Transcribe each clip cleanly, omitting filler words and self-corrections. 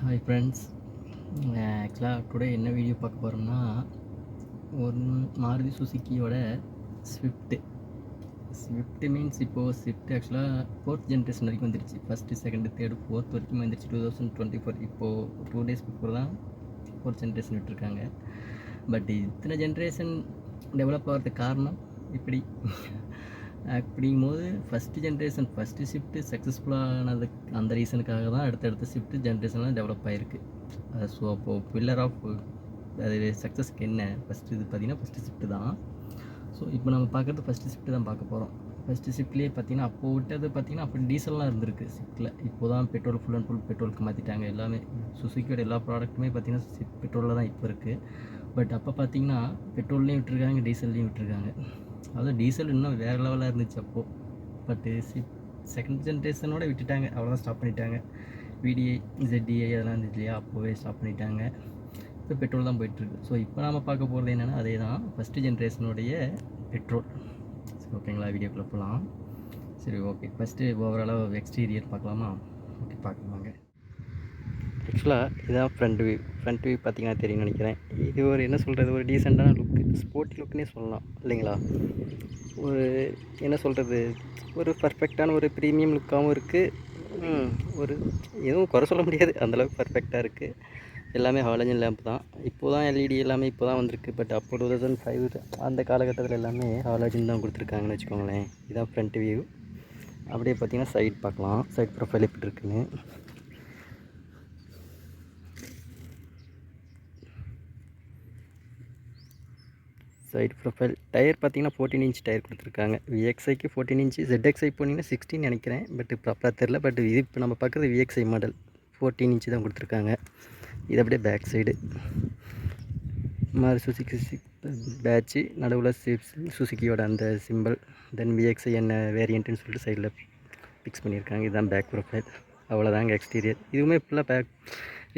Hi friends. ஆக்சுவலாக today என்ன video பார்க்க போகிறோம்னா, ஒரு மாருதி சுசுக்கியோட ஸ்விஃப்ட் மீன்ஸ் இப்போது ஸ்விஃப்ட் ஆக்சுவலாக 4th ஜென்ரேஷன் வரைக்கும் வந்துருச்சு. ஃபஸ்ட்டு, செகண்டு, தேர்டு, 4th வரைக்கும் வந்துருச்சு. 2024 இப்போது 2 டேஸ் பிஃபோர் தான் 4th ஜென்ரேஷன் விட்டுருக்காங்க. பட் இத்தனை ஜென்ரேஷன் டெவலப் ஆகிறதுக்கு காரணம் இப்படி அப்படிங்கும்போது ஃபஸ்ட்டு ஜென்ரேஷன் ஃபஸ்ட்டு ஷிஃப்ட்டு சக்ஸஸ்ஃபுல்லானது அந்த ரீசனுக்காக தான் அடுத்தடுத்த ஷிஃப்ட்டு ஜென்ரேஷன்லாம் டெவலப் ஆகிருக்கு. ஸோ அப்போது பில்லர் ஆஃப் அது சக்ஸஸ்க்கு என்ன ஃபஸ்ட்டு இது பார்த்திங்கன்னா ஃபஸ்ட்டு ஷிஃப்ட்டு தான். ஸோ இப்போ நம்ம பார்க்குறது ஃபஸ்ட்டு ஷிஃப்ட்டு தான் பார்க்க போகிறோம். ஃபஸ்ட்டு ஷிஃப்ட்லேயே பார்த்திங்கன்னா அப்போது விட்டது பார்த்திங்கன்னா அப்போ டீசல்லாம் இருந்திருக்கு ஷிஃப்ட்டில். இப்போ தான் பெட்ரோல் ஃபுல் அண்ட் ஃபுல் பெட்ரோலுக்கு மாற்றிட்டாங்க. எல்லாமே சுசுக்கியோட எல்லா ப்ராடக்ட்டுமே பார்த்திங்கன்னா பெட்ரோலில் தான் இப்போ இருக்குது. பட் அப்போ பார்த்திங்கன்னா பெட்ரோல்லையும் விட்டுருக்காங்க, டீசல்லையும் விட்டுருக்காங்க. அதுவும் டீசல் இன்னும் வேறு லெவலாக இருந்துச்சு அப்போது. பட்டு செகண்ட் ஜென்ரேஷனோட விட்டுட்டாங்க, அவ்வளோதான், ஸ்டாப் பண்ணிட்டாங்க. விடிஐ, ZDI அதெல்லாம் இருந்துச்சு இல்லையா, அப்போவே ஸ்டாப் பண்ணிட்டாங்க. இப்போ பெட்ரோல் தான் போயிட்டுருக்கு. ஸோ இப்போ நாம் பார்க்க போகிறது என்னென்னா அதே தான் ஃபஸ்ட்டு ஜென்ரேஷனுடைய பெட்ரோல். சரி, ஓகேங்களா, வீடியோக்குள்ளே போகலாம். சரி, ஓகே. ஃபஸ்ட்டு ஓவராலாக எக்ஸ்டீரியர் பார்க்கலாமா? ஓகே, பார்க்கலாங்க. ஆக்சுவலாக இதுதான் ஃப்ரண்ட் வியூ பார்த்திங்கன்னா தெரியும்னு நினைக்கிறேன். இது ஒரு என்ன சொல்கிறது, ஒரு டீசெண்டான லுக்கு, ஸ்போர்ட்டி லுக்குன்னே சொல்லலாம் இல்லைங்களா. ஒரு என்ன சொல்கிறது, ஒரு பர்ஃபெக்டான ஒரு ப்ரீமியம் லுக்காகவும் இருக்குது. ஒரு எதுவும் குறை சொல்ல முடியாது, அந்தளவுக்கு பர்ஃபெக்டாக இருக்குது. எல்லாமே ஹாலஜன் லேம்ப் தான். இப்போது தான் LED எல்லாமே இப்போ தான் வந்திருக்கு. பட் அப்போ 2005 அந்த காலகட்டத்தில் எல்லாமே ஹாலஜன் தான் கொடுத்துருக்காங்கன்னு வச்சுக்கோங்களேன். இதுதான் ஃப்ரண்ட் வியூ. அப்படியே பார்த்திங்கன்னா சைட் பார்க்கலாம், சைட் ப்ரொஃபைல் எப்படி இருக்குன்னு. சைடு ப்ரொஃபைல் டயர் பார்த்திங்கன்னா 14 இன்ச் டயர் கொடுத்துருக்காங்க. VXIக்கு 14 இன்ச்சு, ZXI போனீங்கன்னா 16 நினைக்கிறேன். பட் ப்ராப்பராக தெரில. பட் இது இப்போ நம்ம பார்க்குறது VXI மாடல் 14 இன்ச்சு தான் கொடுத்துருக்காங்க. இது அப்படியே பேக் சைடு மாதிரி சுசுக்கி பேட்ச்சு, நடுவில் சுசுக்கியோட அந்த சிம்பிள், தென் VXI என்ன வேரியண்ட்டுன்னு சொல்லிட்டு சைடில் ஃபிக்ஸ் பண்ணியிருக்காங்க. இதுதான் பேக் ப்ரொஃபைல். அவ்வளோதாங்க எக்ஸ்டீரியர். இதுவுமே ஃபுல்லாக பேக்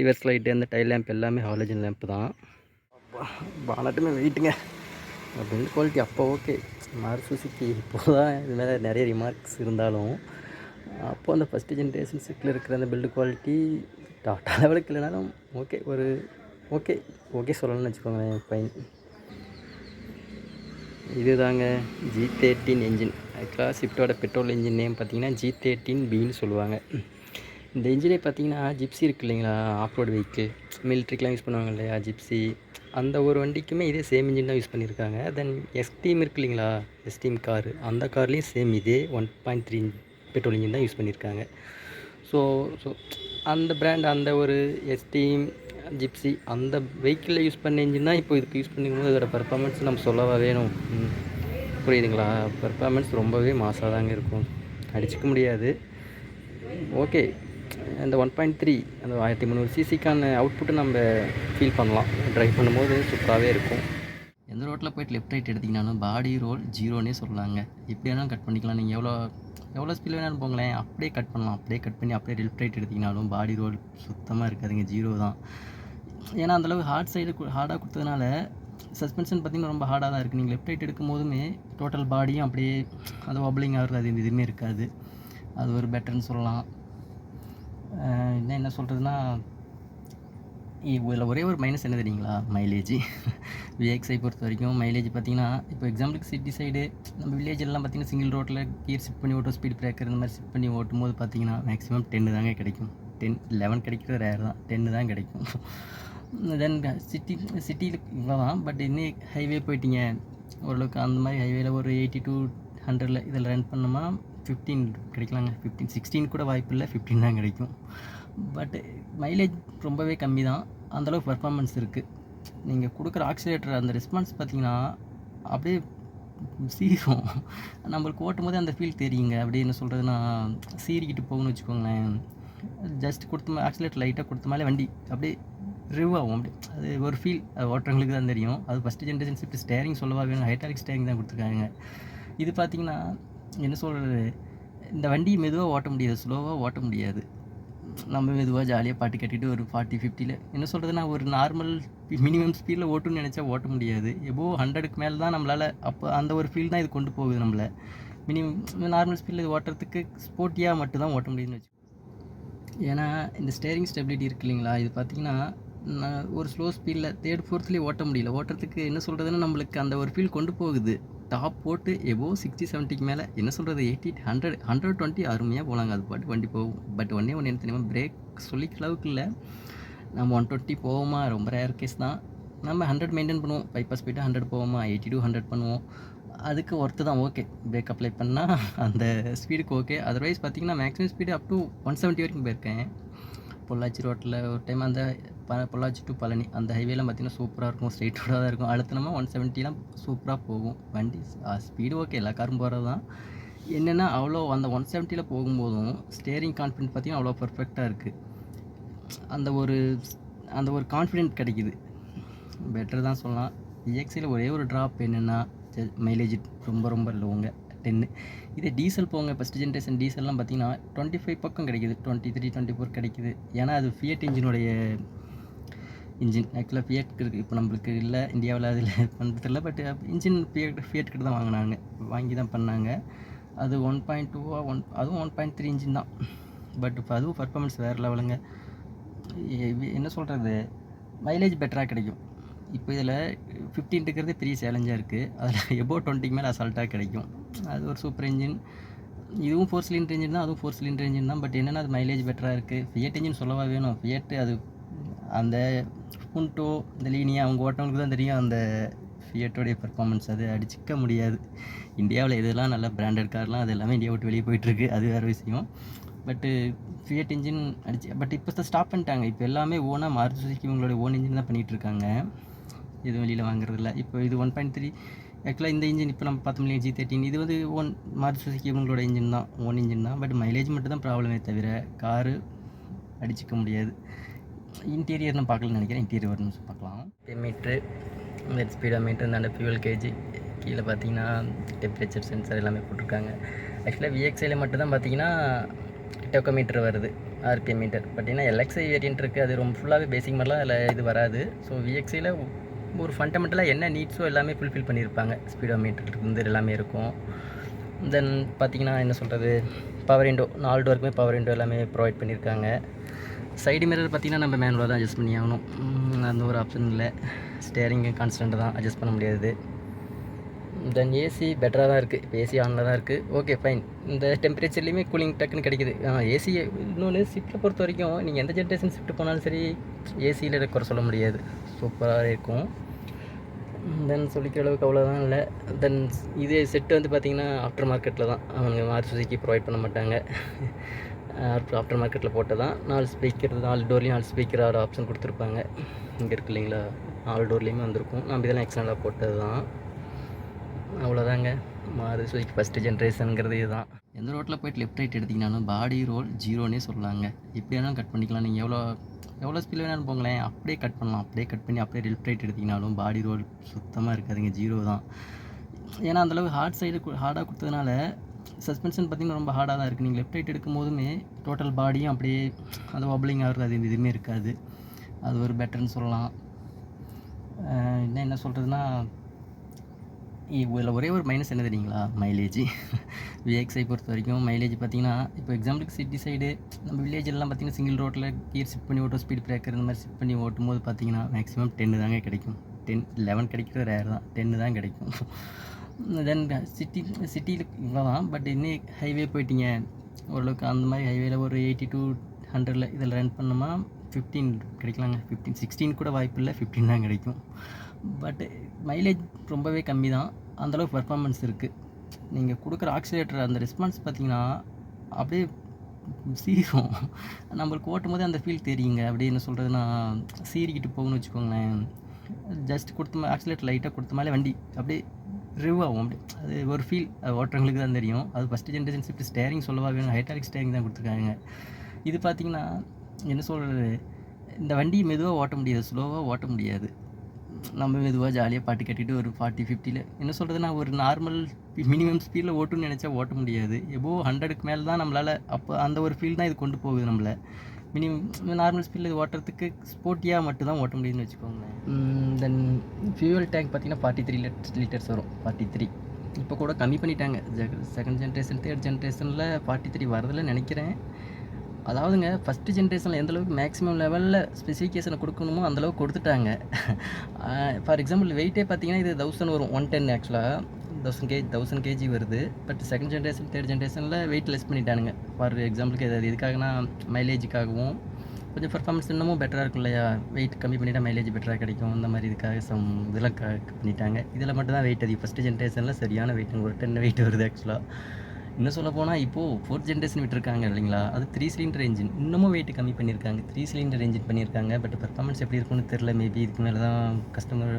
ரிவர்ஸ் லைட்டு, அந்த டைல் லேம்ப் எல்லாமே ஹாலஜன் லேம்ப் தான். பானட்டுமே வெயிட்டுங்க. பில்ட் குவாலிட்டி அப்போ ஓகே. மாருதி சுசுக்கி இப்போது தான் இது மேலே நிறைய ரிமார்க்ஸ் இருந்தாலும் அப்போது அந்த ஃபஸ்ட்டு ஜென்ரேஷன் ஸ்விஃப்ட்டில் இருக்கிற அந்த பில்டு குவாலிட்டி டாட்டா லெவலுக்கு இல்லைனாலும் ஓகே, ஒரு ஓகே சொல்லணும்னு வச்சுக்கோங்களேன். ஃபைன். இது தாங்க G13 என்ஜின். ஆக்சுவலாக ஸ்விஃப்ட்டோட பெட்ரோல் என்ஜின் நேம் பார்த்திங்கன்னா G13Bன்னு சொல்லுவாங்க. இந்த என்ஜினே பார்த்திங்கன்னா ஜிப்சி இருக்குது இல்லைங்களா, ஆஃப்ரோட் வெஹிக்கிள், மிலிட்ரிக்கெலாம் யூஸ் பண்ணுவாங்க இல்லையா ஜிப்சி, அந்த ஒரு வண்டிக்குமே இதே சேம் இன்ஜின் தான் யூஸ் பண்ணியிருக்காங்க. தென் எஸ்டீம் இருக்குது இல்லைங்களா, எஸ்டீம் காரு, அந்த கார்லேயும் சேம் இதே 1.3 பெட்ரோல் இன்ஜின் தான் யூஸ் பண்ணியிருக்காங்க. ஸோ அந்த பிராண்ட், அந்த ஒரு எஸ்டீம், ஜிப்சி அந்த வெஹிக்கிளில் யூஸ் பண்ண இன்ஜின் தான் இப்போ இதுக்கு யூஸ் பண்ணிக்கும்போது இதோட பர்ஃபார்மன்ஸ் நம்ம சொல்லவா வேணும். புரியுதுங்களா. பர்ஃபார்மன்ஸ் ரொம்பவே மாசாக தாங்க இருக்கும், அடிச்சிக்க முடியாது. ஓகே, அந்த 1.3 அந்த 1300 சிசிக்கான அவுட்புட்டை நம்ம ஃபீல் பண்ணலாம். ட்ரைவ் பண்ணும்போது சூப்பராகவே இருக்கும். எந்த ரோட்டில் போய்ட்டு லெஃப்ட் ரைட் எடுத்திங்கனாலும் பாடி ரோல் 0ன்னே சொல்லலாங்க. எப்படி வேணாலும் கட் பண்ணிக்கலாம். நீங்கள் எவ்வளோ ஸ்பீட் வேணாலும் போங்களேன், அப்படியே கட் பண்ணலாம். அப்படியே கட் பண்ணி அப்படியே லெஃப்ட் ரைட் எடுத்திங்கனாலும் பாடி ரோல் சுத்தமாக இருக்காதுங்க, 0 தான். ஏன்னா அந்தளவு ஹார்டாக கொடுத்ததுனால சஸ்பென்ஷன் பார்த்திங்கன்னா ரொம்ப ஹார்டாக தான் இருக்குது. நீங்கள் லெஃப்ட் ரைட் எடுக்கும் போதுமே டோட்டல் பாடியும் அப்படியே அது வப்ளிங் ஆகிறது, அது எதுவுமே இருக்காது. அது ஒரு பெட்டர்னு சொல்லலாம். என்ன சொல்கிறதுனா, இதில் ஒரே ஒரு மைனஸ் என்ன தெரியுங்களா, மைலேஜ். VXI பொறுத்த வரைக்கும் மைலேஜ் பார்த்திங்கன்னா, இப்போ எக்ஸாம்பிளுக்கு சிட்டி சைடு நம்ம வில்லேஜெல்லாம் பார்த்திங்கன்னா சிங்கிள் ரோட்டில் கியர் ஷிஃப்ட் பண்ணி ஓட்டும், ஸ்பீட் பிரேக்கர் இந்த மாதிரி ஷிஃப்ட் பண்ணி ஓட்டும் போது பார்த்திங்கன்னா மேக்ஸிமம் 10 தாங்க கிடைக்கும். 10, 11 கிடைக்கிறது ரேர் தான், 10 தான் கிடைக்கும். தென் சிட்டியில் இவ்வளோ தான். பட் இன்னும் ஹைவே போயிட்டீங்க ஓரளவுக்கு, அந்த மாதிரி ஹைவேல ஒரு 80 to 100 இதில் ரன் பண்ணோம்னா 15 கிடைக்கலாங்க. 15, 16 கூட வாய்ப்பு இல்லை, 15 தான் கிடைக்கும். பட் மைலேஜ் ரொம்பவே கம்மி தான், அந்தளவுக்கு பர்ஃபார்மன்ஸ் இருக்குது. நீங்கள் கொடுக்குற ஆக்சிலேட்டர் அந்த ரெஸ்பான்ஸ் பார்த்திங்கன்னா அப்படியே சீரும், நம்மளுக்கு ஓட்டும் போதே அந்த ஃபீல் தெரியுங்க. அப்படியே என்ன சொல்கிறதுனா, சீறிக்கிட்டு போகணும்னு வச்சுக்கோங்களேன். ஜஸ்ட் ஆக்சிலேட்டர் லைட்டாக கொடுத்தமாலே வண்டி அப்படியே ரிவ் ஆகும். அப்படி அது ஒரு ஃபீல், அது ஓட்டுறவங்களுக்கு தான் தெரியும். அது ஃபஸ்ட்டு ஜென்ரேஷன் ஷிஃப்ட் ஸ்டேரிங் சொல்லவா வேணும், ஹைட்ராலிக் ஸ்டேரிங் தான் கொடுத்துருக்காங்க. இது பார்த்திங்கன்னா என்ன சொல்கிறது, இந்த வண்டி மெதுவாக ஓட்ட முடியாது, ஸ்லோவாக ஓட்ட முடியாது. நம்ம மெதுவாக ஜாலியாக பாட்டு கட்டிட்டு ஒரு 40, 50 என்ன சொல்கிறதுனா, ஒரு நார்மல் மினிமம் ஸ்பீடில் ஓட்டுன்னு நினச்சா ஓட்ட முடியாது. எபோ 100க்கு மேலே தான் நம்மளால், அப்போ அந்த ஒரு ஃபீல் தான் இது கொண்டு போகுது நம்மளை. நார்மல் ஸ்பீடில் இது ஓட்டுறதுக்கு ஸ்போர்ட்டியாக மட்டும்தான் ஓட்ட முடியுதுன்னு வச்சு. ஏன்னா இந்த ஸ்டேரிங் ஸ்டெபிலிட்டி இருக்கு இல்லைங்களா, இது பார்த்தீங்கன்னா நான் ஒரு ஸ்லோ ஸ்பீடில் தேர்ட் ஃபோர்த்லேயே ஓட்ட முடியல. ஓட்டுறதுக்கு என்ன சொல்கிறதுன்னா நம்மளுக்கு அந்த ஒரு ஃபீல் கொண்டு போகுது. டாப் போட்டு எபோவ் 60 70க்கு மேலே என்ன சொல்கிறது 80 100 120 அருமையாக போகலாங்க. அது பாட்டு வண்டி போகும். பட் ஒன்றே ஒன்று என்ன தெரியுமா, பிரேக் சொல்லிக்கிற அளவுக்கு இல்லை. நம்ம 120 போவோமா, ரொம்ப ரேர் கேஸ் தான். நம்ம 100 மெயின்டைன் பண்ணுவோம். பைபாஸ் போய்ட்டு 100 போவோமா, 80 to 100 பண்ணுவோம். அதுக்கு ஒர்த்து தான். ஓகே, பிரேக் அப்ளை பண்ணால் அந்த ஸ்பீடுக்கு ஓகே. அதர்வைஸ் பார்த்தீங்கன்னா மேக்ஸிமம் ஸ்பீடு அப் டு 170 வரைக்கும் போயிருக்கேன். பொள்ளாச்சி ரோட்டில் ஒரு டைம் அந்த பொள்ளாச்சி டு பழனி அந்த ஹைவேலாம் பார்த்தீங்கன்னா சூப்பராக இருக்கும். ஸ்ட்ரெயிட் ரோடாக தான் இருக்கும். அழுத்தினமா 170லாம் சூப்பராக போகும் வண்டி. ஸ்பீடு ஓகே, எல்லா காரும் போகிறது தான். என்னென்னா அவ்வளோ அந்த 170ல் போகும்போதும் ஸ்டேரிங் கான்ஃபிடென்ட் பார்த்தீங்கன்னா அவ்வளோ பர்ஃபெக்டாக இருக்குது. அந்த ஒரு கான்ஃபிடென்ட் கிடைக்குது. பெட்டர் தான் சொல்லலாம். இஎக்ஸியில் ஒரே ஒரு ட்ராப் என்னென்னா மைலேஜ் ரொம்ப ரொம்ப லோங்க 10. இதே டீசல் போங்க, ஃபஸ்ட் ஜென்ரேஷன் டீசல்லாம் பார்த்தீங்கன்னா 25 பக்கம் கிடைக்குது, 23 24 கிடைக்குது. ஏன்னா அது ஃபியட் இன்ஜினுடைய இன்ஜின். ஆக்சுவலாக ஃபியட் இருக்குது, இப்போ நம்மளுக்கு இல்லை இந்தியாவில் அதில் பண்ணுறதில்ல. பட் இன்ஜின் ஃபியட் கிட்ட தான் வாங்கினாங்க, வாங்கி தான் பண்ணாங்க. அது 1.2 அதுவும் 1.3 இன்ஜின் தான். பட் இப்போ அதுவும் பர்ஃபார்மன்ஸ் வேறு லெவலுங்க. என்ன சொல்கிறது, மைலேஜ் பெட்டராக கிடைக்கும். இப்போ இதில் 15 இருக்கிறதே பெரிய சேலஞ்சாக இருக்குது. அதில் எபோவ் 20க்கு மேலே அசால்ட்டாக கிடைக்கும். அது ஒரு சூப்பர் இன்ஜின். இதுவும் 4 சிலிண்டர் இன்ஜின் தான், அதுவும் 4 சிலிண்டர் இன்ஜின் தான். பட் என்னென்னா அது மைலேஜ் பெட்டராக இருக்குது. ஃபியட் இன்ஜின் சொல்லவா வேணும். ஃபியட் அது அந்த புண்டோ இந்த லீனியா அவங்க ஓட்டவங்களுக்கு தான் தெரியும் அந்த ஃபியட்டோடைய பர்ஃபார்மன்ஸ். அது அடிச்சிக்க முடியாது. இந்தியாவில் எதெல்லாம் நல்ல பிராண்டட் கார்லாம் அது எல்லாமே இந்தியா விட்டு வெளியே போயிட்டுருக்கு, அது வேறு விஷயம். பட்டு ஃபியட் இன்ஜின் பட் இப்போ தான் ஸ்டாப் பண்ணிட்டாங்க. இப்போ எல்லாமே ஓனாக மாருதி சுசுகி இவங்களோட ஓன் இன்ஜின் தான் பண்ணிகிட்ருக்காங்க, எதுவும் வெளியில் வாங்குறதில்ல. இப்போ இது 1.3 ஆக்சுவலாக இந்த இன்ஜின் இப்போ நம்ம 10 மில்லியன் G13 இது வந்து ஓன் மாருதி சுசுகி இவங்களோட இன்ஜின் தான், ஓன் இன்ஜின் தான். பட் மைலேஜ் மட்டும் தான் ப்ராப்ளமே தவிர காரு அடிச்சிக்க முடியாது. இன்டீரியர் நான் பார்க்கலன்னு நினைக்கிறேன். இன்டீரியர் வரணும் பார்க்கலாம். மீட்ரு, இந்த ஸ்பீடா மீட்ரு, இந்த ஃபியூவல் கேஜி, கீழே பார்த்தீங்கன்னா டெம்பரேச்சர் சென்சர் எல்லாமே போட்டிருக்காங்க. ஆக்சுவலாக விஎக்ஸ்ஐயில் மட்டும் தான் பார்த்தீங்கன்னா டெக்கோமீட்டர் வருது, ஆர்பிஎம் மீட்டர். பட் ஏன்னா எல்எக்ஸ்ஐ வேரியன்ட் இருக்குது, அது ரொம்ப ஃபுல்லாகவே பேசிக் மாதிரிலாம் அதில் இது வராது. ஸோ விஎக்ஸ்ஐயில் ஒரு ஃபண்டமெண்டலாக என்ன நீட்ஸோ எல்லாமே ஃபுல்ஃபில் பண்ணியிருப்பாங்க. ஸ்பீடோ மீட்டர் வந்து எல்லாமே இருக்கும். தென் பார்த்திங்கன்னா என்ன சொல்கிறது, பவர் விண்டோ 4 டோருக்குமே பவர் விண்டோ எல்லாமே ப்ரொவைட் பண்ணியிருக்காங்க. சைடு மிரர் பார்த்திங்கன்னா நம்ம மேனுவலாக தான் அட்ஜஸ்ட் பண்ணி ஆகணும், அந்த ஒரு ஆப்ஷன் இல்லை. ஸ்டேரிங்கு கான்ஸ்டண்ட்டாக தான், அட்ஜஸ்ட் பண்ண முடியாது. தென் ஏசி பெட்டராக தான் இருக்குது, இப்போ ஏசி ஆனில் தான் இருக்குது. Okay fine. இந்த டெம்பரேச்சர்லேயுமே கூலிங் டக்குன்னு கிடைக்குது. ஏசி இன்னொன்று ஷிஃப்ட்டை பொறுத்த வரைக்கும் நீங்கள் எந்த ஜென்ரேஷன் ஷிஃப்ட் போனாலும் சரி ஏசியில் குறை சொல்ல முடியாது, சூப்பராக இருக்கும். தென் சொல்லிக்கிற அளவுக்கு அவ்வளோதான் இல்லை. தென் இதே செட்டு வந்து பார்த்திங்கன்னா ஆஃப்டர் மார்க்கெட்டில் தான், அவங்க மாருதி சுசுகி ப்ரொவைட் பண்ண மாட்டாங்க. ஆஃப்டர் மார்க்கெட்டில் போட்டு தான் 4 ஸ்பீக்கர், 4 டோர்லேயும் 4 ஸ்பீக்கர் ஆப்ஷன் கொடுத்துருப்பாங்க. இங்கே இருக்குது இல்லைங்களா, 4 டோர்லேயுமே வந்திருக்கும். நம்ம இதெல்லாம் எக்ஸ்டர்னலாக போட்டது தான். அவ்வளோதாங்க மாருதி சுசுகி ஃபஸ்ட்டு ஜென்ரேஷனுங்கிறது இதுதான். எந்த ரோட்டில் போய்ட்டு லெஃப்ட் ரைட் எடுத்திங்கனாலும் பாடி ரோல் 0னே சொல்லலாங்க. எப்படி வேணாலும் கட் பண்ணிக்கலாம். நீங்கள் எவ்வளோ ஸ்பீட் வேணாலும் போங்களேன், அப்படியே கட் பண்ணலாம். அப்படியே கட் பண்ணி அப்படியே லெஃப்ட் ரைட் எடுத்திங்கனாலும் பாடி ரோல் சுத்தமாக இருக்காதுங்க, 0 தான். ஏன்னா அந்தளவு ஹார்டாக கொடுத்ததுனால சஸ்பென்ஷன் பார்த்திங்கன்னா ரொம்ப ஹார்டாக தான் இருக்குது. நீங்கள் லெஃப்ட் ரைட் எடுக்கும் போதுமே டோட்டல் பாடியும் அப்படியே அந்த வப்ளிங் ஆகிறது அது எதுவுமே இருக்காது. அது ஒரு பெட்டர்னு சொல்லலாம். என்ன சொல்கிறதுனா, இதில் ஒரே ஒரு மைனஸ் என்ன தெரியுங்களா, மைலேஜ். விஎக்ஸ்ஐ பொறுத்த வரைக்கும் மைலேஜ் பார்த்திங்கன்னா, இப்போ எக்ஸாம்பிளுக்கு சிட்டி சைடு நம்ம வில்லேஜெல்லாம் பார்த்திங்கன்னா சிங்கிள் ரோட்டில் கியர் ஷிஃப்ட் பண்ணி ஓட்டும், ஸ்பீட் பிரேக்கர் இந்த மாதிரி ஷிஃப்ட் பண்ணி ஓட்டும் போது பார்த்திங்கன்னா மேக்ஸிமம் 10 தாங்க கிடைக்கும். 10 11 கிடைக்கிறது ரேர் தான், 10 தான் கிடைக்கும். தென் சிட்டியில் இவ்வளோ தான். பட் இன்னும் ஹைவே போயிட்டீங்க ஓரளவுக்கு, அந்த மாதிரி ஹைவேல ஒரு 80 to 100 இதில் ரன் பண்ணோமா 15 கிடைக்கலாங்க. 15 16 கூட வாய்ப்பு இல்லை, 15 தான் கிடைக்கும். பட்டு மைலேஜ் ரொம்பவே கம்மி தான், அந்தளவுக்கு பர்ஃபார்மன்ஸ் இருக்குது. நீங்கள் கொடுக்குற ஆக்சிலேட்டர் அந்த ரெஸ்பான்ஸ் பார்த்திங்கன்னா அப்படியே சீரும். நம்மளுக்கு ஓட்டும் போதே அந்த ஃபீல் தெரியுங்க. அப்படியே என்ன சொல்கிறதுனா சீறிக்கிட்டு போகணும்னு வச்சுக்கோங்களேன். ஜஸ்ட் ஆக்சிலேட்டர் லைட்டாக கொடுத்தமாலே வண்டி அப்படியே ரிவ் ஆகும். அப்படி அது ஒரு ஃபீல், அது ஓட்டுறவங்களுக்கு தான் தெரியும். அது ஃபஸ்ட்டு ஜென்ரேஷன் ஷிஃப்ட் ஸ்டேரிங் சொல்லவா வேணும், ஹைட்ராலிக் ஸ்டேரிங் தான் கொடுத்துருக்காங்க. இது பார்த்திங்கன்னா என்ன சொல்கிறது, இந்த வண்டி மெதுவாக ஓட்ட முடியாது, ஸ்லோவாக ஓட்ட முடியாது. நம்ம மெதுவாக ஜாலியாக பாட்டு கட்டிட்டு ஒரு 40-50 என்ன சொல்கிறதுனா ஒரு நார்மல் மினிமம் ஸ்பீடில் ஓட்டுன்னு நினச்சா ஓட்ட முடியாது. எபோவ் 100க்கு மேலே தான் நம்மளால், அப்போ அந்த ஒரு ஃபீல் தான் இது கொண்டு போகுது நம்மளை. மினிமம் நார்மல் ஸ்பீடில் ஓட்டுறதுக்கு ஸ்போர்ட்டியாக மட்டும் தான் ஓட்ட முடியுதுன்னு வச்சுக்கோங்களேன். தென் ஃபியூவல் டேங்க் பார்த்திங்கன்னா 43 லிட்டர்ஸ் வரும். 43 இப்போ கூட கம்மி பண்ணிட்டாங்க. செகண்ட் ஜென்ரேஷன் தேர்ட் ஜென்ரேஷனில் 43 வரதில்லை நினைக்கிறேன். அதாவதுங்க ஃபஸ்ட்டு ஜென்ரேஷனில் எந்த அளவுக்கு மேக்ஸிமம் லெவலில் ஸ்பெசிஃபிகேஷனை கொடுக்கணுமோ அந்தளவுக்கு கொடுத்துட்டாங்க. ஃபார் எக்ஸாம்பிள் வெயிட்டே பார்த்தீங்கன்னா இது 1000 வரும், 110 ஆக்சுவலாக 1000 கேஜி வருது. பட் செகண்ட் ஜென்ரேஷன் தேர்ட் ஜென்ரேஷனில் வெயிட் லெஸ் பண்ணிட்டானுங்க. ஃபார் எக்ஸாம்பிளுக்கு அது எதுக்காகனா மைலேஜுக்காகவும் கொஞ்சம் பர்ஃபார்மன்ஸ் இன்னமும் பெட்டராக இருக்கும் இல்லையா, வெயிட் கம்மி பண்ணிட்டா மைலேஜ் பெட்டராக கிடைக்கும், இந்த மாதிரி இதுக்காக இதெல்லாம் பண்ணிட்டாங்க. இதில் மட்டும் தான் வெயிட் அதிகம். ஃபஸ்ட்டு ஜென்ரேஷனில் சரியான வெயிட்டுங்க, ஒரு 10 வெயிட் வருது ஆக்சுவலாக. இன்னும் சொல்ல போனால் இப்போது 4th ஜென்ரேஷன் விட்டுருக்காங்க இல்லைங்களா, அது 3 சிலிண்டர் என்ஜின், இன்னமும் வெயிட் கம்மி பண்ணியிருக்காங்க. 3 சிலிண்டர் என்ஜின் பண்ணியிருக்காங்க. பட் பர்ஃபார்மன்ஸ் எப்படி இருக்குன்னு தெரில. மேபி இதுக்கு மேலே தான் கஸ்டமர்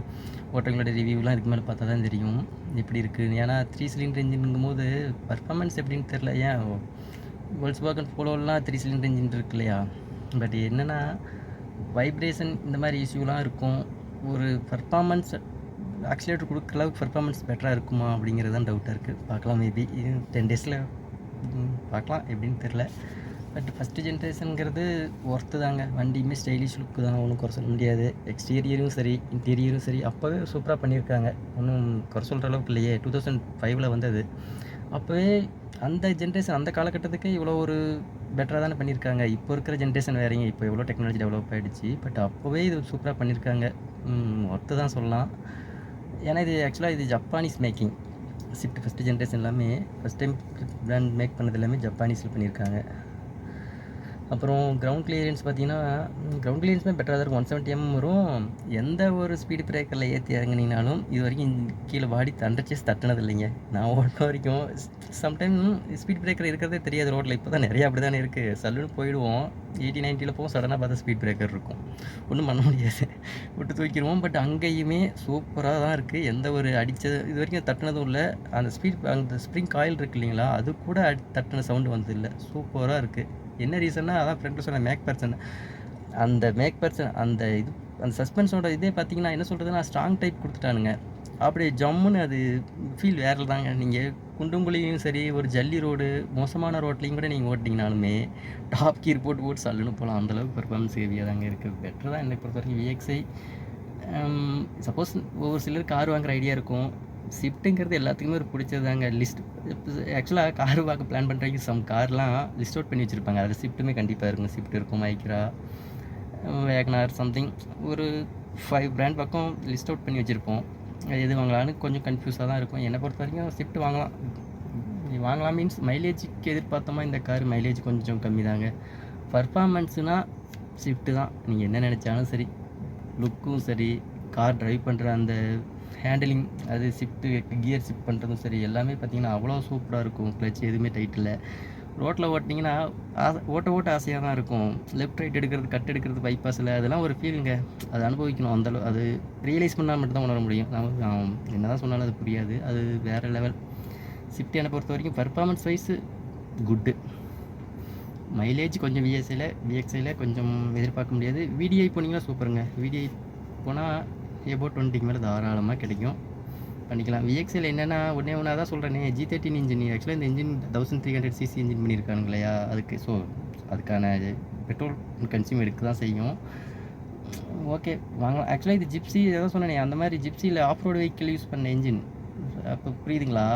ஓட்டங்களோட ரிவ்யூலாம் இதுக்கு மேலே பார்த்தா தான் தெரியும் எப்படி இருக்குது. ஏன்னா 3 சிலிண்டர் என்ஜின்ங்கும் போது பர்ஃபார்மன்ஸ் எப்படின்னு தெரில. ஏன் Volkswagen போலோலாம் 3 சிலிண்டர் என்ஜின் இருக்கு இல்லையா, பட் என்னென்னா வைப்ரேஷன் இந்த மாதிரி இஷ்யூலாம் இருக்கும். ஒரு பர்ஃபார்மன்ஸ் ஆக்சிலேட்டர் கொடுக்குற அளவுக்கு பர்ஃபார்மன்ஸ் பெட்டராக இருக்குமா அப்படிங்கிறது தான் டவுட்டாக இருக்குது. பார்க்கலாம், மேபி 10 டேஸில் பார்க்கலாம் எப்படின்னு தெரில. பட் ஃபஸ்ட்டு ஜென்ரேஷனுங்கிறது ஒர்த்து தாங்க. வண்டியுமே ஸ்டைலிஷ் லுக்கு தான், ஒன்றும் குறை சொல்ல முடியாது. எக்ஸ்டீரியரும் சரி இன்டீரியரும் சரி அப்போவே சூப்பராக பண்ணியிருக்காங்க, ஒன்றும் குறை சொல்கிற அளவுக்கு இல்லையே. 2005 வந்தது. அப்போவே அந்த ஜென்ரேஷன் அந்த காலகட்டத்துக்கு இவ்வளோ ஒரு பெட்டராக தானே பண்ணியிருக்காங்க. இப்போ இருக்கிற ஜென்ரேஷன் வேறீங்க, இப்போ எவ்வளோ டெக்னாலஜி டெவலப் ஆகிடுச்சு. பட் அப்போவே இது சூப்பராக பண்ணியிருக்காங்க, ஒர்த்து தான் சொல்லலாம். ஏன்னா இது ஆக்சுவலாக இது Japanese making. Swift first generation எல்லாமே ஃபஸ்ட் டைம் பிராண்ட் மேக் பண்ணது எல்லாமே ஜப்பானீஸில் பண்ணியிருக்காங்க. அப்புறம் கிரவுண்ட் கிளியரன்ஸ் பார்த்தீங்கன்னா கிரவுண்ட் கிளியரன்ஸுமே பெட்டராக தான் இருக்கும். 170 mm வரும். எந்த ஒரு ஸ்பீடு பிரேக்கரில் ஏற்றி இறங்குனீங்கனாலும் இது வரைக்கும் கீழே பாடி தட்டினது இல்லைங்க நான் ஓட்ட வரைக்கும். சம்டைம் ஸ்பீட் பிரேக்கர் இருக்கிறதே தெரியாது ரோட்டில். இப்போ தான் நிறையா அப்படி தானே இருக்குது. சல்லுன்னு போயிடுவோம், 80-90 போகும், சடனாக பார்த்தா ஸ்பீட் பிரேக்கர் இருக்கும், ஒன்றும் பண்ண முடியாது, விட்டு தூக்கிடுவோம். பட் அங்கேயுமே சூப்பராக தான் இருக்குது. எந்த ஒரு அடித்தது இது வரைக்கும் தட்டினதும் இல்லை. அந்த ஸ்ப்ரிங் காயில் இருக்குது இல்லைங்களா, அது கூட தட்டின சவுண்டு வந்தது இல்லை. சூப்பராக இருக்குது. என்ன ரீசன்னா அதான் ஃப்ரெண்டு சொன்ன மேக் பர்சன் அந்த இது அந்த சஸ்பென்ஸோட இதே பார்த்தீங்கன்னா என்ன சொல்கிறதுனா ஸ்ட்ராங் டைப் கொடுத்துட்டானுங்க. அப்படியே ஜம்முன்னு அது ஃபீல் வேறு தாங்க. நீங்கள் குண்டுங்குழியும் சரி, ஒரு ஜல்லி ரோடு மோசமான ரோட்லேயும் கூட நீங்கள் ஓட்டிங்கனாலுமே டாப் கீர் போட்டு சல்லுன்னு போகலாம். அந்தளவுக்கு பர்ஃபார்மன்ஸ் ஹெவியாக தாங்க இருக்குது. பெட்டர் தான் என்னை பொறுத்த வரைக்கும் VXi. சப்போஸ் ஒவ்வொரு சிலர் கார் வாங்குகிற ஐடியா இருக்கும். ஸ்விஃப்ட்டுங்கிறது எல்லாத்துக்குமே ஒரு பிடிச்சது தாங்க. ஆக்சுவலாக கார் வாங்க பிளான் பண்ணுறதுக்கு சம் கார்லாம் லிஸ்ட் அவுட் பண்ணி வச்சுருப்பாங்க. அதில் ஸ்விஃப்ட்டுமே கண்டிப்பாக இருக்கும். ஸ்விஃப்ட் இருக்கும், மைக்ரா, வேகனார், சம்திங் ஒரு 5 பிராண்ட் பக்கம் லிஸ்ட் அவுட் பண்ணி வச்சுருப்போம். எது வாங்கலான்னு கொஞ்சம் கன்ஃபியூஸாக தான் இருக்கும். என்னை பொறுத்த வரைக்கும் ஸ்விஃப்ட் வாங்கலாம் மீன்ஸ் மைலேஜுக்கு எதிர்பார்த்தோமா இந்த கார் மைலேஜ் கொஞ்சம் கம்மி தாங்க. பர்ஃபார்மன்ஸுனால் ஸ்விஃப்ட்டு தான். நீங்கள் என்ன நினச்சாலும் சரி, லுக்கும் சரி, கார் ட்ரைவ் பண்ணுற அந்த ஹேண்டிலிங், அது ஷிஃப்ட்டு கியர் ஷிஃப்ட் பண்ணுறதும் சரி, எல்லாமே பார்த்திங்கன்னா அவ்வளோ சூப்பராக இருக்கும். கிளச் எதுவுமே டைட் இல்லை. ரோட்டில் ஓட்டினீங்கன்னா ஓட்ட ஆசையாக தான் இருக்கும். லெஃப்ட் ரைட் எடுக்கிறது, கட் எடுக்கிறது பைபாஸில், அதெல்லாம் ஒரு ஃபீலுங்க. அதை அனுபவிக்கணும். அந்தளவு அது ரியலைஸ் பண்ணால் மட்டும் தான் உணர முடியும். என்ன தான் சொன்னாலும் அது புரியாது. அது வேறு லெவல். ஷிஃப்ட் என்னை பொறுத்த வரைக்கும் பர்ஃபார்மன்ஸ் வைஸு குட்டு. மைலேஜ் கொஞ்சம் VXiயில் கொஞ்சம் எதிர்பார்க்க முடியாது. VDI போனீங்கன்னா சூப்பருங்க. VDI போனால் எபோட் 20க்கு மேலே தாராளமாக கிடைக்கும், பண்ணிக்கலாம். VXiயில் என்னென்னா ஒன்றே தான் சொல்கிறேனே, G13 இன்ஜின். ஆக்சுவலாக இந்த இன்ஜின் 1300cc இன்ஜின் பண்ணியிருக்காங்க இல்லையா, அதுக்கு அதுக்கான பெட்ரோல் கன்சியூம் எடுக்க தான் செய்யும். ஓகே, வாங்கலாம். ஆக்சுவலாக இது ஜிப்சி ஏதோ சொன்னேனே, அந்த மாதிரி ஜிப்சியில் ஆஃப் ரோடு வெஹிக்கிள் யூஸ் பண்ண இன்ஜின். அப்போ புரியுதுங்களா,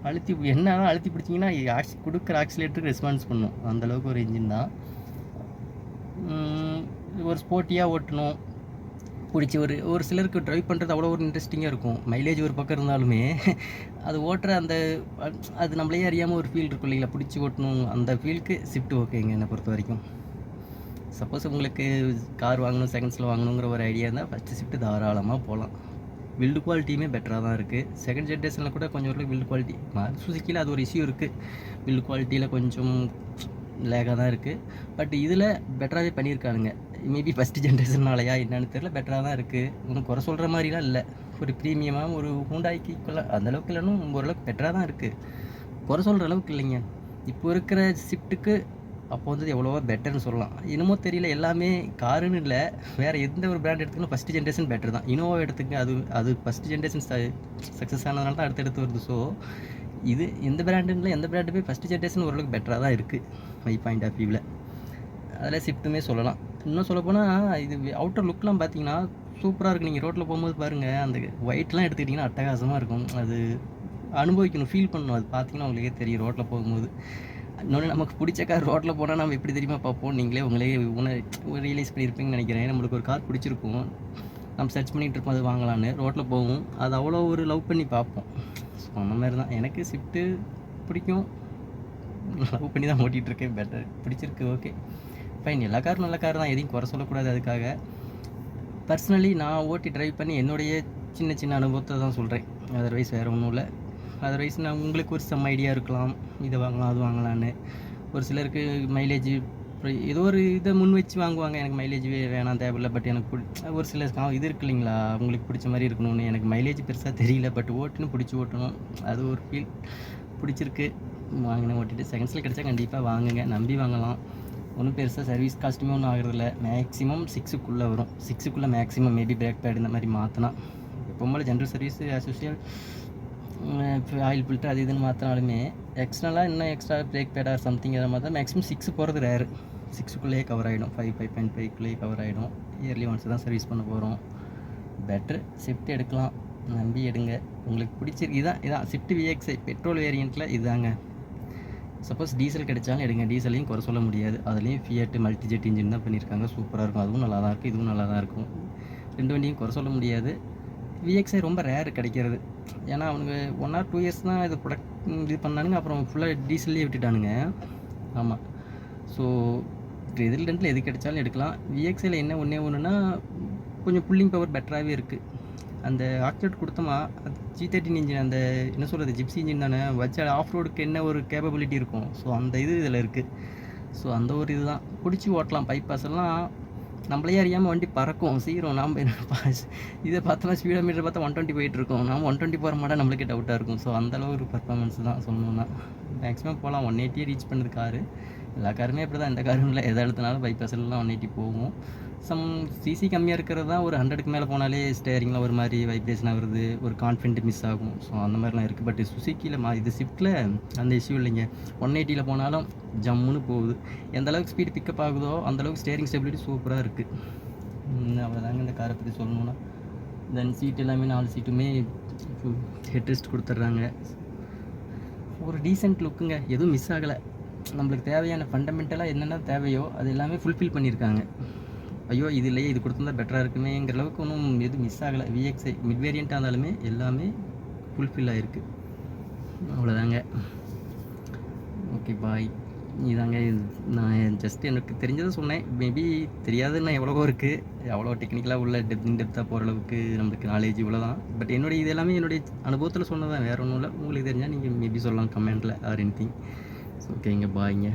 அழுத்தி பிடிச்சிங்கன்னா கொடுக்குற ஆக்சிலேட்டருக்கு ரெஸ்பான்ஸ் பண்ணும். அந்தளவுக்கு ஒரு இன்ஜின் தான். ஒரு ஸ்போர்ட்டியாக ஓட்டணும் பிடிச்சி. ஒரு சிலருக்கு ட்ரைவ் பண்ணுறது அவ்வளோ ஒரு இன்ட்ரெஸ்டிங்காக இருக்கும். மைலேஜ் ஒரு பக்கம் இருந்தாலுமே அது ஓட்டுற அது நம்மளே அறியாமல் ஒரு ஃபீல் இருக்கும் இல்லைங்களா, பிடிச்சி ஓட்டணும். அந்த ஃபீலுக்கு ஷிஃப்ட் ஓகேங்க என்னை பொறுத்த வரைக்கும். சப்போஸ் உங்களுக்கு கார் வாங்கணும், செகண்ட்ஸில் வாங்கணுங்கிற ஒரு ஐடியா இருந்தால் ஃபஸ்ட்டு ஷிஃப்ட் தாராளமாக போகலாம். பில்டு குவாலிட்டியுமே பெட்டராக தான் இருக்குது. செகண்ட் ஜென்ரேஷனில் கூட கொஞ்சம் ஒரு பில்டு குவாலிட்டி, சுசுக்கியில் அது ஒரு இஷ்யூ இருக்குது. பில்டு குவாலிட்டியில் கொஞ்சம் லேகாக தான் இருக்குது. பட் இதில் பெட்டராகவே பண்ணியிருக்கானுங்க. மேபி ஃபஸ்ட்டு ஜென்ரேஷன்னாலையா என்னன்னு தெரியல, பெட்டராக தான் இருக்குது. ஒன்றும் குறை சொல்கிற மாதிரிலாம் இல்லை. ஒரு ப்ரீமியமாக ஒரு ஹூண்டாய்க்கு ஈக்குவலாக அந்தளவுக்கு இல்லைன்னு ஓரளவுக்கு பெட்டராக தான் இருக்குது. குறை சொல்கிற அளவுக்கு இல்லைங்க. இப்போ இருக்கிற ஷிஃப்ட்டுக்கு அப்போ எவ்வளவோ பெட்டர்னு சொல்லலாம். இன்னமும் தெரியல, எல்லாமே காருன்னு இல்லை, வேறு எந்த ஒரு பிராண்ட் எடுத்துக்கணும் ஃபஸ்ட்டு ஜென்ரேஷன் பெட்டர் தான். இனோவா எடுத்துக்க, அது ஃபஸ்ட்டு ஜென்ரேஷன் சக்ஸஸ் ஆனதுனால தான் அடுத்தடுத்து வருது. ஸோ இது எந்த பிராண்டுமே ஃபஸ்ட்டு ஜென்ரேஷன் ஓரளவுக்கு பெட்டராக தான் இருக்குது மை பாயிண்ட் ஆஃப் வியூவில். அதில் ஷிஃப்ட்டுமே சொல்லலாம். இன்னும் சொல்லப்போனால் இது அவுட்டர் லுக்லாம் பார்த்தீங்கன்னா சூப்பராக இருக்குது. நீங்கள் ரோட்டில் போகும்போது பாருங்கள், அந்த ஒயிட்லாம் எடுத்துக்கிட்டிங்கன்னா அட்டகாசமாக இருக்கும். அது அனுபவிக்கணும், ஃபீல் பண்ணணும். அது பார்த்தீங்கன்னா உங்களுக்கே தெரியும் ரோட்டில் போகும்போது. இன்னொன்று நமக்கு பிடிச்ச கார் ரோட்டில் போனால் நம்ம எப்படி தெரியுமா பார்ப்போம், நீங்களே உங்களே ரியலைஸ் பண்ணியிருப்பீங்கன்னு நினைக்கிறேன். நம்மளுக்கு ஒரு கார் பிடிச்சிருக்கும், நம்ம சர்ச் பண்ணிகிட்டு இருப்போம் அது வாங்கலான்னு, ரோட்டில் போவோம், அது அவ்வளோ ஒரு லவ் பண்ணி பார்ப்போம். ஸோ அந்த மாதிரி தான் எனக்கு ஸ்விஃப்ட்டு பிடிக்கும், லவ் பண்ணி தான் ஓட்டிகிட்ருக்கேன். பெட்டர் பிடிச்சிருக்கு, ஓகே ஃபைன். எல்லா காரும் நல்ல கார் தான், எதையும் குறை சொல்லக்கூடாது. அதுக்காக பர்சனலி நான் ஓட்டி ட்ரைவ் பண்ணி என்னுடைய சின்ன சின்ன அனுபவத்தை தான் சொல்கிறேன். அதர்வைஸ் வேறு ஒன்றும் இல்லை. அதர்வைஸ் நான் உங்களுக்கு ஒரு சம் ஐடியா இருக்கலாம், இதை வாங்கலாம் அது வாங்கலான்னு. ஒரு சிலருக்கு மைலேஜ் ஏதோ ஒரு இதை முன் வச்சு வாங்குவாங்க, எனக்கு மைலேஜ் வேணாம் தேவையில்லை, பட் எனக்கு ஒரு சில இது இருக்கு இல்லைங்களா, உங்களுக்கு பிடிச்ச மாதிரி இருக்கணும்னு. எனக்கு மைலேஜ் பெருசாக தெரியல, பட் ஓட்டுன்னு பிடிச்சி ஓட்டணும், அது ஒரு ஃபீல் பிடிச்சிருக்கு. வாங்கினேன், ஓட்டிட்டு செகண்ட்ஸில் கிடச்சா கண்டிப்பாக வாங்குங்க, நம்பி வாங்கலாம். ஒன்றும் பெருசாக சர்வீஸ் காஸ்ட்டுமே ஒன்றும் ஆகிறதில்ல. மேக்ஸிமம் 6க்குள்ளே வரும், 6க்குள்ளே மேக்ஸிமம் மேபி பிரேக் பேட் இந்த மாதிரி மாற்றினா. எப்போவுமே general service as usual oil filter அது இதுன்னு மாற்றினாலுமே எக்ஸ்ட்ரலாக இன்னும் extra break bad or something அதை மாதிரி மேக்ஸிமம் 6 போகிறது ரேரு. 6க்குள்ளேயே கவர் ஆகிடும், 5.5க்குள்ளேயே கவர் ஆகிடும். இயர்லி ஒன்ஸ் தான் சர்வீஸ் பண்ண போகிறோம். பெட்ரு ஸ்விஃப்ட் எடுக்கலாம், நம்பி எடுங்க, உங்களுக்கு பிடிச்சிருக்கு. இதான் ஸ்விஃப்ட் விஎக்ஸ்ஐ பெட்ரோல் வேரியண்ட்டில் இதுதாங்க. சப்போஸ் டீசல் கிடைச்சாலும் எடுங்க, டீசலையும் குறை சொல்ல முடியாது. அதுலேயும் ஃபியட் மல்டிஜெட் இன்ஜின் தான் பண்ணியிருக்காங்க, சூப்பராக இருக்கும். அதுவும் நல்லா தான் இருக்குது, இதுவும் நல்லா தான் இருக்கும். ரெண்டு வண்டியும் குறை சொல்ல முடியாது. விஎக்ஸ்ஐ ரொம்ப ரேர் கிடைக்கிறது, ஏன்னா அவனுக்கு 1 or 2 இயர்ஸ் தான் இது இது பண்ணானுங்க, அப்புறம் ஃபுல்லாக டீசல்லே விட்டுட்டானுங்க. ஆமாம், ஸோ இதில் ரெண்டில் எது கிடைச்சாலும் எடுக்கலாம். விஎக்ஸ்ஐயில் என்ன ஒன்றுனா கொஞ்சம் புல்லிங் பவர் பெட்டராகவே இருக்குது. அந்த ஆக்சிடென்ட் கொடுத்தோமா, அது G13 இன்ஜின், அந்த என்ன சொல்கிறது ஜிப்சி இன்ஜின் தானே வச்சு ஆஃப் ரோடுக்கு என்ன ஒரு கேப்பபிலிட்டி இருக்கும், ஸோ அந்த இதில் இருக்குது. ஸோ அந்த ஒரு இதுதான் பிடிச்சி ஓட்டலாம். பைபாஸ் எல்லாம் நம்மளையே அறியாமல் வண்டி பறக்கும் சீரும். நாம் இதை பார்த்தோம்னா ஸ்பீடோ மீட்டர் பார்த்தா 120 போயிட்டுருக்கோம், நாம் 120 போகிற மாட்டா நம்மளுக்கே டவுட்டாக இருக்கும். ஸோ அந்தளவு ஒரு பர்ஃபார்மன்ஸ் தான் சொல்லணும்னா. மேக்ஸிமம் போகலாம் 180 ரீச் பண்ணுது காரு. எல்லா காருமே அப்படி தான், இந்த காரும் இல்லை, எதை எடுத்தனாலும் பைபாஸ்லாம் 180 போகும். சம் சிசி கம்மியாக இருக்கிறது தான் ஒரு 100க்கு மேலே போனாலே ஸ்டேரிங்கில் ஒரு மாதிரி வைப்ரேஷனாக வருது, ஒரு கான்ஃபிடென்ட் மிஸ் ஆகும். ஸோ அந்த மாதிரிலாம் இருக்குது. பட் சுசுக்கியில் இது ஸ்விஃப்ட்டில் அந்த இஷ்யூ இல்லைங்க. 180 போனாலும் ஜம்முன்னு போகுது. எந்த அளவுக்கு ஸ்பீடு பிக்கப் ஆகுதோ அந்தளவுக்கு ஸ்டேரிங் ஸ்டெபிலிட்டி சூப்பராக இருக்குது. அவ்வளோதாங்க இந்த காரை பற்றி சொல்லணும்னா. தென் சீட் எல்லாமே 4 சீட்டுமே ஹெட் ரெஸ்ட் கொடுத்துட்றாங்க. ஒரு டீசென்ட் லுக்குங்க, எதுவும் மிஸ் ஆகலை. நம்மளுக்கு தேவையான ஃபண்டமெண்டலாக என்னென்ன தேவையோ அது எல்லாமே ஃபுல்ஃபில் பண்ணியிருக்காங்க. ஐயோ இது இல்லையே, இது கொடுத்துருந்தா பெட்டராக இருக்குமேங்கிற அளவுக்கு ஒன்றும் எதுவும் மிஸ் ஆகலை. விஎக்ஸ்ஐ மிட் வேரியண்ட்டாக இருந்தாலுமே எல்லாமே ஃபுல்ஃபில் ஆகிருக்கு. அவ்வளோதாங்க, ஓகே பாய். இதாங்க நான் ஜஸ்ட் எனக்கு தெரிஞ்சதை சொன்னேன். மேபி தெரியாதுன்னா எவ்வளவோ இருக்குது, எவ்வளோ டெக்னிக்கலாக உள்ள டெப்த்தாக போகிற அளவுக்கு நம்மளுக்கு நாலேஜ் இவ்வளோ தான். பட் என்னுடைய இது எல்லாமே என்னுடைய அனுபவத்தில் சொன்னதான், வேறு ஒன்றும் இல்லை. உங்களுக்கு தெரிஞ்சால் நீங்கள் மேபி சொல்லலாம் கமெண்ட்டில் ஆர் எனிதிங். ஓகேங்க, பாய்ங்க.